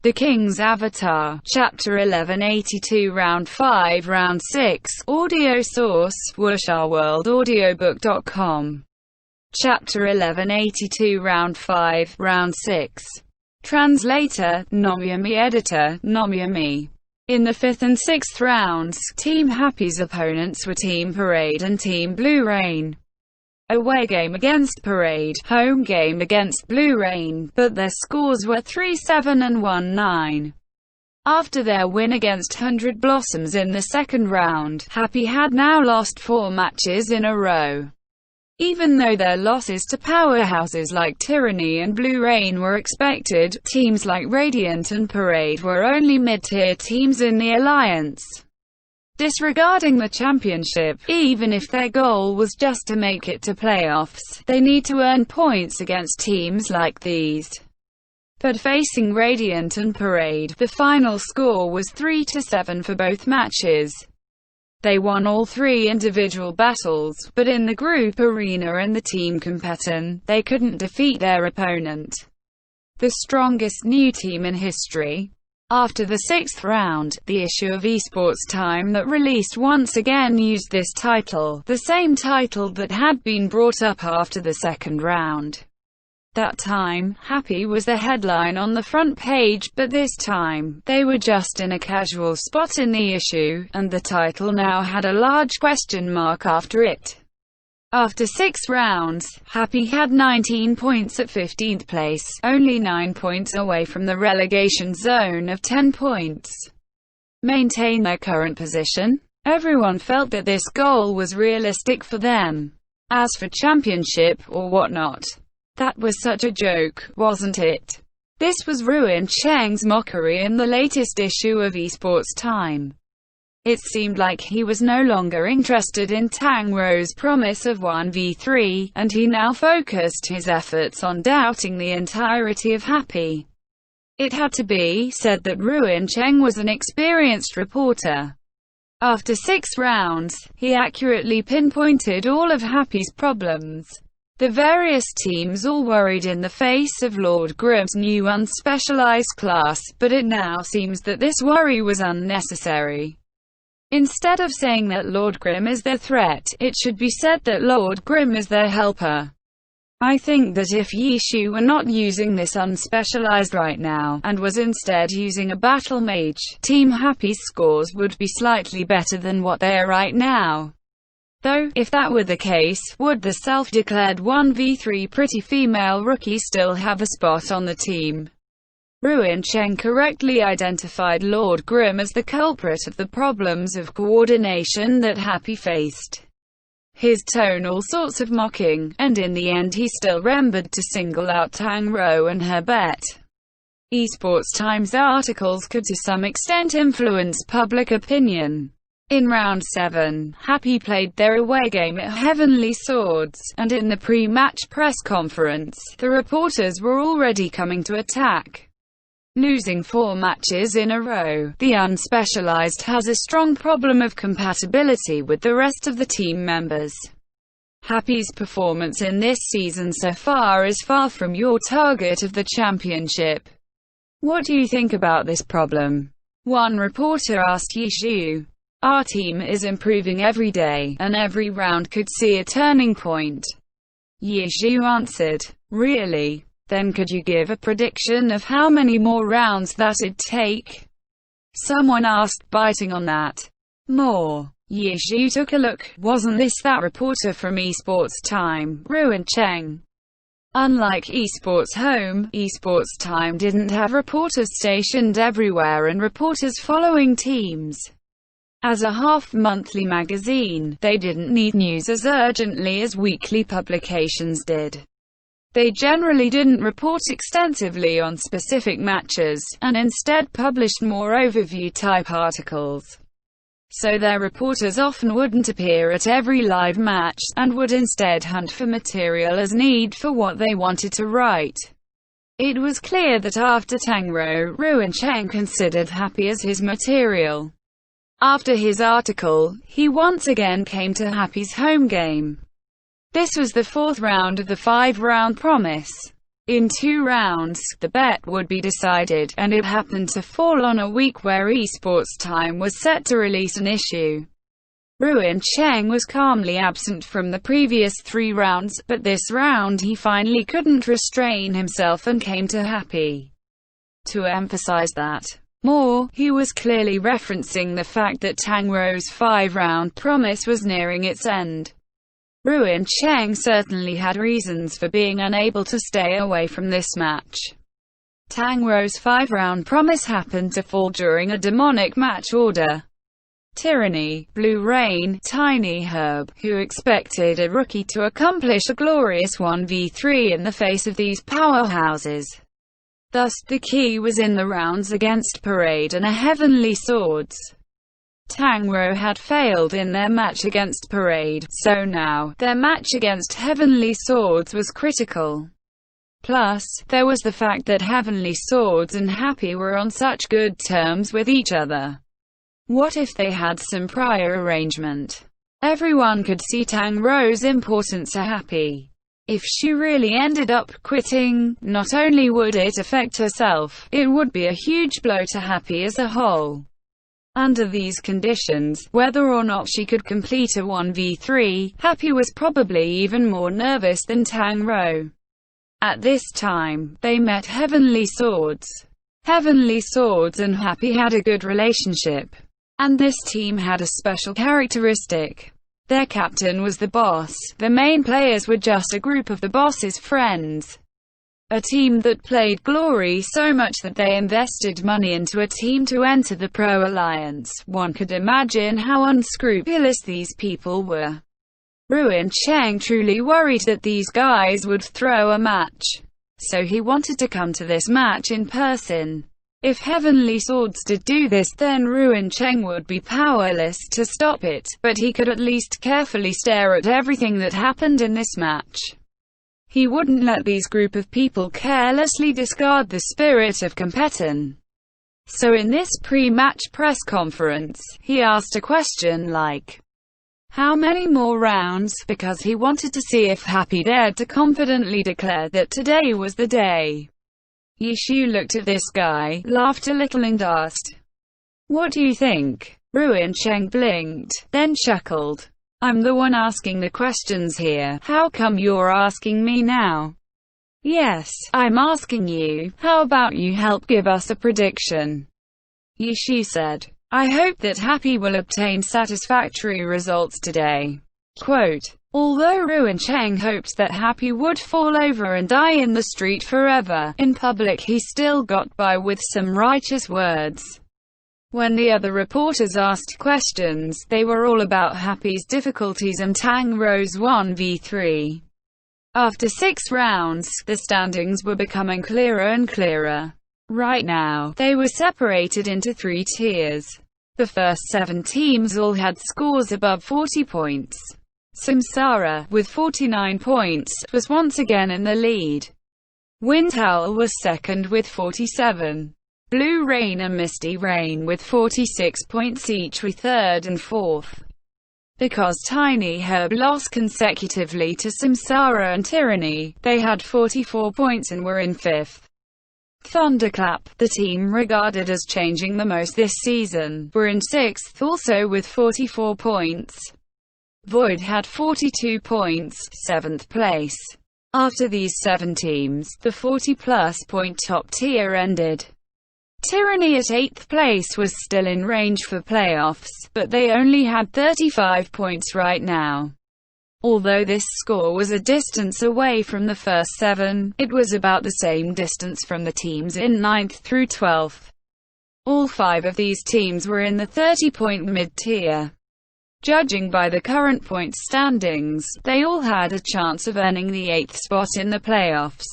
The King's Avatar, Chapter 1182 Round 5 Round 6, Audio source, WuxaWorldAudiobook.com. Chapter 1182 Round 5, Round 6. Translator, Nomyami. Editor, Nomyami. In the 5th and 6th rounds, Team Happy's opponents were Team Parade and Team Blue Rain. Away game against Parade, home game against Blue Rain, but their scores were 3-7 and 1-9. After their win against 100 Blossoms in the second round, Happy had now lost 4 matches in a row. Even though their losses to powerhouses like Tyranny and Blue Rain were expected, teams like Radiant and Parade were only mid-tier teams in the alliance. Disregarding the championship, even if their goal was just to make it to playoffs, they need to earn points against teams like these. But facing Radiant and Parade, the final score was 3-7 for both matches. They won all 3 individual battles, but in the group arena and the team competition, they couldn't defeat their opponent, the strongest new team in history. After the 6th round, the issue of Esports Time that released once again used this title, the same title that had been brought up after the 2nd round. That time, Happy was the headline on the front page, but this time, they were just in a casual spot in the issue, and the title now had a large question mark after it. After 6 rounds, Happy had 19 points at 15th place, only 9 points away from the relegation zone of 10 points. Maintain their current position? Everyone felt that this goal was realistic for them. As for championship, or whatnot, that was such a joke, wasn't it? This was Ruin Cheng's mockery in the latest issue of Esports Time. It seemed like he was no longer interested in Tang Rou's promise of 1v3, and he now focused his efforts on doubting the entirety of Happy. It had to be said that Ruin Cheng was an experienced reporter. After 6 rounds, he accurately pinpointed all of Happy's problems. The various teams all worried in the face of Lord Grimm's new unspecialized class, but it now seems that this worry was unnecessary. Instead of saying that Lord Grimm is their threat, it should be said that Lord Grimm is their helper. I think that if Yi Shu were not using this unspecialized right now, and was instead using a battle mage, Team Happy's scores would be slightly better than what they are right now. Though, if that were the case, would the self-declared 1v3 pretty female rookie still have a spot on the team? Ruin Cheng correctly identified Lord Grimm as the culprit of the problems of coordination that Happy faced. His tone all sorts of mocking, and in the end he still remembered to single out Tang Rou and her bet. Esports Times articles could to some extent influence public opinion. In round 7, Happy played their away game at Heavenly Swords, and in the pre-match press conference, the reporters were already coming to attack. Losing 4 matches in a row, the Unspecialized has a strong problem of compatibility with the rest of the team members. Happy's performance in this season so far is far from your target of the championship. What do you think about this problem? One reporter asked Yi Shu. Our team is improving every day, and every round could see a turning point. Yi Shu answered, really? Then could you give a prediction of how many more rounds that'd take? Someone asked, biting on that. More. Yi Shu took a look. Wasn't this that reporter from Esports Time, Ruin Cheng? Unlike Esports Home, Esports Time didn't have reporters stationed everywhere and reporters following teams. As a half-monthly magazine, they didn't need news as urgently as weekly publications did. They generally didn't report extensively on specific matches, and instead published more overview-type articles. So their reporters often wouldn't appear at every live match, and would instead hunt for material as need for what they wanted to write. It was clear that after Tang Rou, Ruin Cheng considered Happy as his material. After his article, he once again came to Happy's home game. This was the 4th round of the 5-round promise. In 2 rounds, the bet would be decided, and it happened to fall on a week where esports time was set to release an issue. Ruin Cheng was calmly absent from the previous 3 rounds, but this round he finally couldn't restrain himself and came to Happy. To emphasize that more, he was clearly referencing the fact that Tang Rou's 5-round promise was nearing its end. Ruin Cheng certainly had reasons for being unable to stay away from this match. Tang Rou's 5-round promise happened to fall during a demonic match order. Tyranny, Blue Rain, Tiny Herb, who expected a rookie to accomplish a glorious 1v3 in the face of these powerhouses. Thus, the key was in the rounds against Parade and a Heavenly Swords. Tang Rou had failed in their match against Parade, so now, their match against Heavenly Swords was critical. Plus, there was the fact that Heavenly Swords and Happy were on such good terms with each other. What if they had some prior arrangement? Everyone could see Tang Rou's importance to Happy. If she really ended up quitting, not only would it affect herself, it would be a huge blow to Happy as a whole. Under these conditions, whether or not she could complete a 1v3, Happy was probably even more nervous than Tang Rou. At this time, they met Heavenly Swords. Heavenly Swords and Happy had a good relationship. And this team had a special characteristic. Their captain was the boss. The main players were just a group of the boss's friends. A team that played Glory so much that they invested money into a team to enter the Pro Alliance. One could imagine how unscrupulous these people were. Ruin Cheng truly worried that these guys would throw a match. So he wanted to come to this match in person. If Heavenly Swords did do this, then Ruin Cheng would be powerless to stop it, but he could at least carefully stare at everything that happened in this match. He wouldn't let these group of people carelessly discard the spirit of competition. So in this pre-match press conference, he asked a question like, how many more rounds, because he wanted to see if Happy dared to confidently declare that today was the day. Yishu looked at this guy, laughed a little and asked, "What do you think?" Ruin Cheng blinked, then chuckled. "I'm the one asking the questions here. How come you're asking me now?" "Yes, I'm asking you. How about you help give us a prediction?" Yishu said, "I hope that Happy will obtain satisfactory results today." Quote, although Ruin Cheng hoped that Happy would fall over and die in the street forever, in public he still got by with some righteous words. When the other reporters asked questions, they were all about Happy's difficulties and Tang Rou's 1v3. After 6 rounds, the standings were becoming clearer and clearer. Right now, they were separated into 3 tiers. The first 7 teams all had scores above 40 points. Samsara, with 49 points, was once again in the lead. Wind Howl was second with 47. Blue Rain and Misty Rain with 46 points each were third and fourth. Because Tiny Herb lost consecutively to Samsara and Tyranny, they had 44 points and were in fifth. Thunderclap, the team regarded as changing the most this season, were in sixth also with 44 points. Void had 42 points, 7th place. After these 7 teams, the 40-plus point top tier ended. Tyranny at 8th place was still in range for playoffs, but they only had 35 points right now. Although this score was a distance away from the first 7, it was about the same distance from the teams in 9th through 12th. All 5 of these teams were in the 30-point mid-tier. Judging by the current point standings, they all had a chance of earning the 8th spot in the playoffs.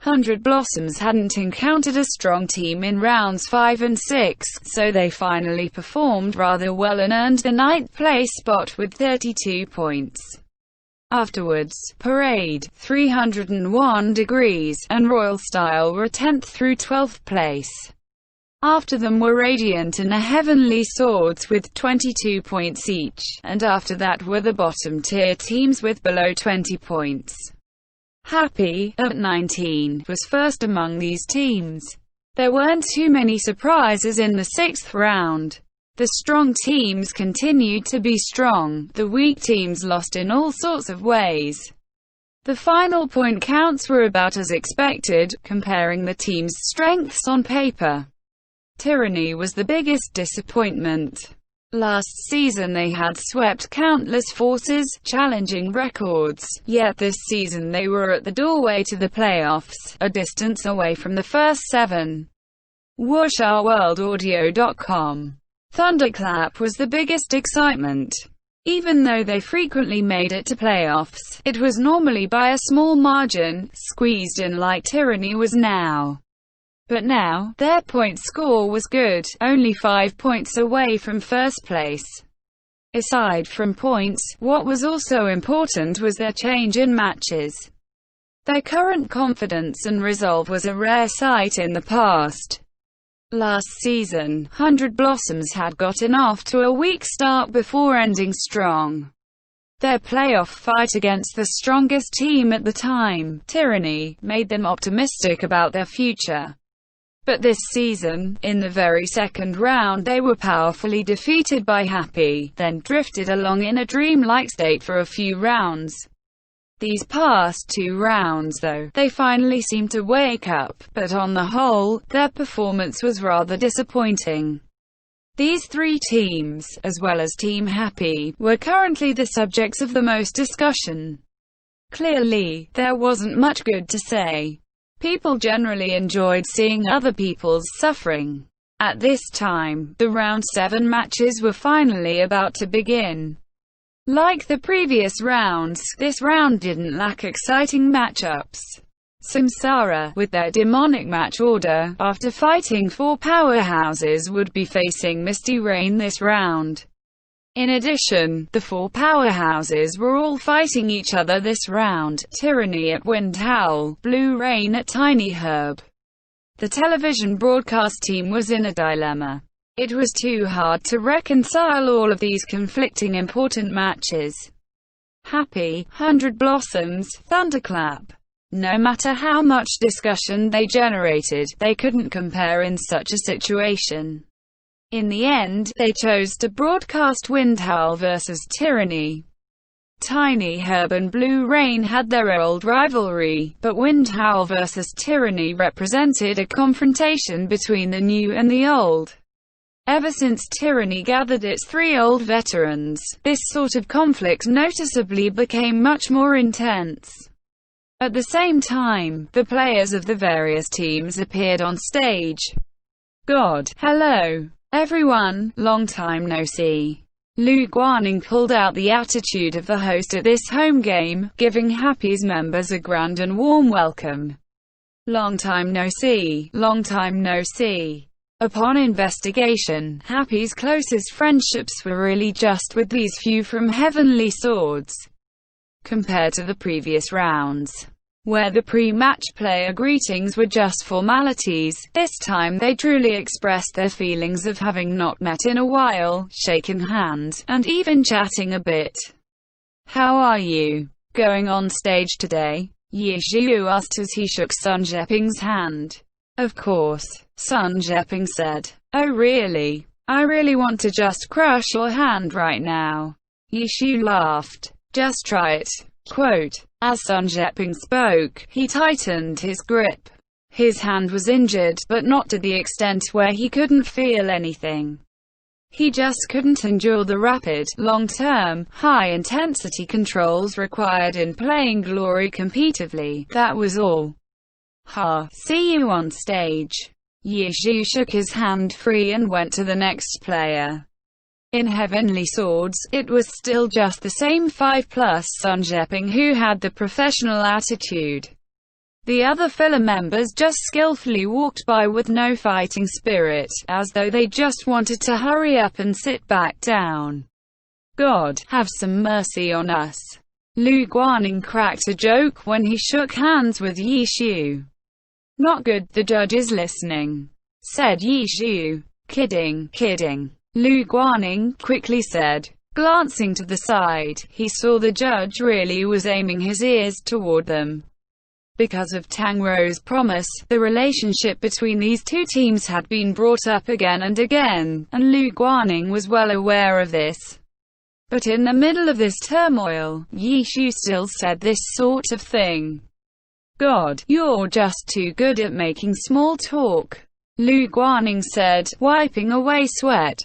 100 Blossoms hadn't encountered a strong team in rounds 5 and 6, so they finally performed rather well and earned the 9th place spot with 32 points. Afterwards, Parade, 301 Degrees, and Royal Style were 10th through 12th place. After them were Radiant and a Heavenly Swords with 22 points each, and after that were the bottom-tier teams with below 20 points. Happy, at 19, was first among these teams. There weren't too many surprises in the sixth round. The strong teams continued to be strong, the weak teams lost in all sorts of ways. The final point counts were about as expected, comparing the teams' strengths on paper. Tyranny was the biggest disappointment. Last season they had swept countless forces, challenging records, yet this season they were at the doorway to the playoffs, a distance away from the first 7. WashOurWorldAudio.com. Thunderclap was the biggest excitement. Even though they frequently made it to playoffs, it was normally by a small margin, squeezed in like Tyranny was now. But now, their point score was good, only 5 points away from first place. Aside from points, what was also important was their change in matches. Their current confidence and resolve was a rare sight in the past. Last season, 100 Blossoms had gotten off to a weak start before ending strong. Their playoff fight against the strongest team at the time, Tyranny, made them optimistic about their future. But this season, in the very second round they were powerfully defeated by Happy, then drifted along in a dreamlike state for a few rounds. These past 2 rounds though, they finally seemed to wake up, but on the whole, their performance was rather disappointing. These 3 teams, as well as Team Happy, were currently the subjects of the most discussion. Clearly, there wasn't much good to say. People generally enjoyed seeing other people's suffering. At this time, the round 7 matches were finally about to begin. Like the previous rounds, this round didn't lack exciting matchups. Samsara, with their demonic match order, after fighting 4 powerhouses, would be facing Misty Rain this round. In addition, the 4 powerhouses were all fighting each other this round, Tyranny at Wind Howl, Blue Rain at Tiny Herb. The television broadcast team was in a dilemma. It was too hard to reconcile all of these conflicting important matches. Happy, 100 Blossoms, Thunderclap. No matter how much discussion they generated, they couldn't compare in such a situation. In the end, they chose to broadcast Wind Howl vs. Tyranny. Tiny Herb and Blue Rain had their old rivalry, but Wind Howl vs. Tyranny represented a confrontation between the new and the old. Ever since Tyranny gathered its 3 old veterans, this sort of conflict noticeably became much more intense. At the same time, the players of the various teams appeared on stage. God, hello, everyone, long time no see. Lu Guaning pulled out the attitude of the host at this home game, giving Happy's members a grand and warm welcome. Long time no see, long time no see. Upon investigation, Happy's closest friendships were really just with these few from Heavenly Swords. Compared to the previous rounds, where the pre-match player greetings were just formalities, this time they truly expressed their feelings of having not met in a while, shaken hands, and even chatting a bit. How are you going on stage today? Yi Xiu asked as he shook Sun Zheping's hand. Of course, Sun Zheping said. Oh really? I really want to just crush your hand right now. Yi Xiu laughed. Just try it. Quote. As Sun Zheping spoke, he tightened his grip. His hand was injured, but not to the extent where he couldn't feel anything. He just couldn't endure the rapid, long-term, high-intensity controls required in playing Glory competitively, that was all. Ha, see you on stage. Yi Xiu shook his hand free and went to the next player. In Heavenly Swords, it was still just the same 5+ Sun Zheping who had the professional attitude. The other filler members just skillfully walked by with no fighting spirit, as though they just wanted to hurry up and sit back down. God, have some mercy on us. Lu Guaning cracked a joke when he shook hands with Yi Xiu. Not good, the judge is listening, said Yi Xiu. Kidding, kidding. Lu Guaning quickly said. Glancing to the side, he saw the judge really was aiming his ears toward them. Because of Tang Rou's promise, the relationship between these two teams had been brought up again and again, and Lu Guaning was well aware of this. But in the middle of this turmoil, Ye Xiu still said this sort of thing. "God, you're just too good at making small talk," Lu Guaning said, wiping away sweat.